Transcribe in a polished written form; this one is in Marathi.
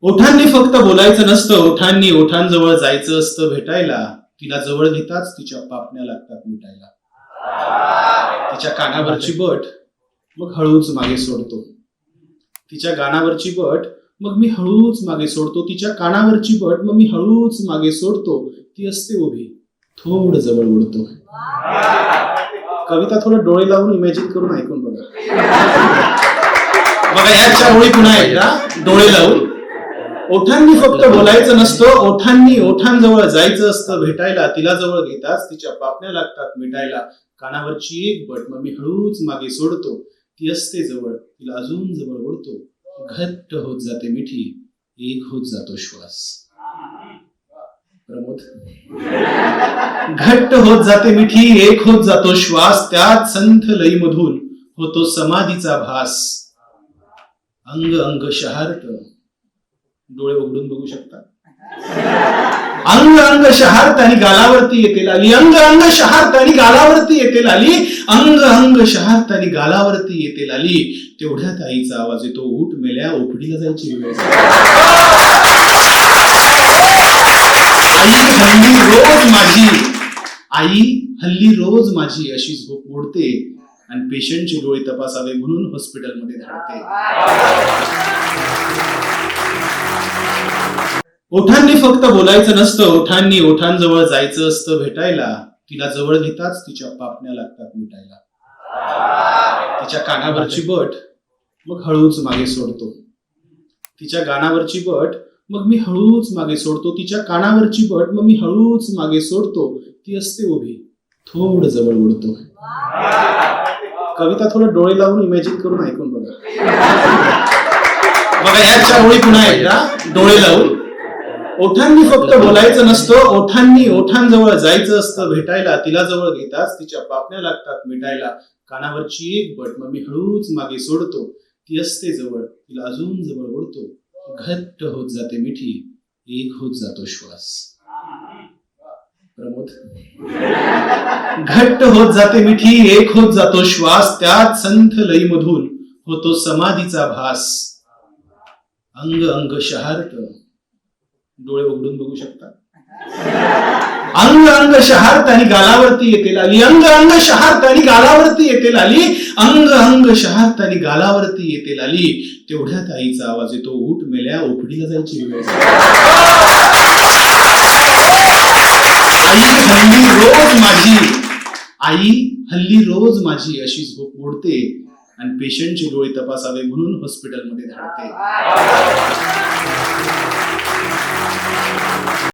ओठांनी फक्त बोलायचं नसतं, ओठांनी ओठांजवळ जायचं असतं भेटायला. तिला जवळ घेताच तिच्या पापण्या लागतात मिटायला. तिच्या कानावरची बट मग हळूच मागे सोडतो. तिच्या गानावरची बट मग मी हळूच मागे सोडतो. तिच्या कानावरची बट मग मी हळूच मागे सोडतो. ती असते उभी, थोडं जवळ ओढतो. कविता थोडं डोळे लावून इमॅजिन करून ऐकून बघा. बघा याच्या ओळी पुन्हा एकदा डोळे लावून. ओठांनी फक्त बोलायचं नसतं, ओठांनी ओठांजवळ जायचं असतं भेटायला. तिला जवळ घेताच तिच्या पापण्या लागतात मिटायला. कानावरची एक बट मग मी हळूच मागे सोडतो. ती असते जवळ, तिला अजून जवळ ओढतो. घट्ट होत जाते मिठी, एक होत जातो श्वास. प्रमोद. घट्ट होत जाते मिठी, एक होत जातो श्वास. त्यात संथ लई मधून होतो समाधीचा भास. अंग अंग शहारत. डोळे उघडून बघू शकता. अंग अंग शहारत आणि गालावरती येते लाली. अंग अंग शहारत आणि गालावरती येते लाली. अंग अंग शहारत आणि गालावरती येते लाली. तेवढ्यात आईचा आवाज येतो, उठ मेल्या, ओपडीला जायची वेळ. आई हल्ली रोज माझी अशी झोप मोडते आणि पेशंटचे डोळे तपासावे म्हणून हॉस्पिटलमध्ये धाडते. ओठांनी फक्त बोलायचं नसतं, ओठांनी ओठांजवळ जायचं असतं भेटायला. तिला जवळ घेताच तिच्या पापण्या लागतात मिटायला. तिच्या कानावरची बट मग हळूच मागे सोडतो. तिच्या गानावरची बट मग मी हळूच मागे सोडतो. तिच्या कानावरची बट मग मी हळूच मागे सोडतो. ती असते उभी, थोडं जवळ ओढतो. कविता थोडं डोळे लावून इमॅजिन करून ऐकून बघा. बघा याच्या ओळी पुन्हा एकदा डोळे लावून. ओठांनी फक्त बोलायचं नसतं, ओठांनी ओठांजवळ जायचं असतं भेटायला. तिला जवळ घेताच तिच्या पापण्या लागतात मिटायला. कानावरची एक बट मग मी हळूच मागे सोडतो. ती असते जवळ, तिला अजून जवळ ओढतो. घट्ट होत जाते मिठी, एक होत जातो श्वास. प्रमोद. घट्ट होत जाते मिठी, एक होत जातो श्वास. त्यात संथ लई मधून होतो समाधीचा भास. अंग अंग शहारत. डोळे उघडून बघू शकता. अंग अंग शहारत आणि गालावरती येते लाली. अंग अंग शहारत आणि गालावरती येते लाली. अंग अंग शहारत आणि गालावरती येते लाली. तेवढ्यात आईचा आवाज येतो, उठ मेल्या, ओपडीला जायची वेळ. आई हल्ली रोज माझी अशी झोप मोडते आणि पेशंटचे डोळे तपासावे म्हणून हॉस्पिटलमध्ये धाडते.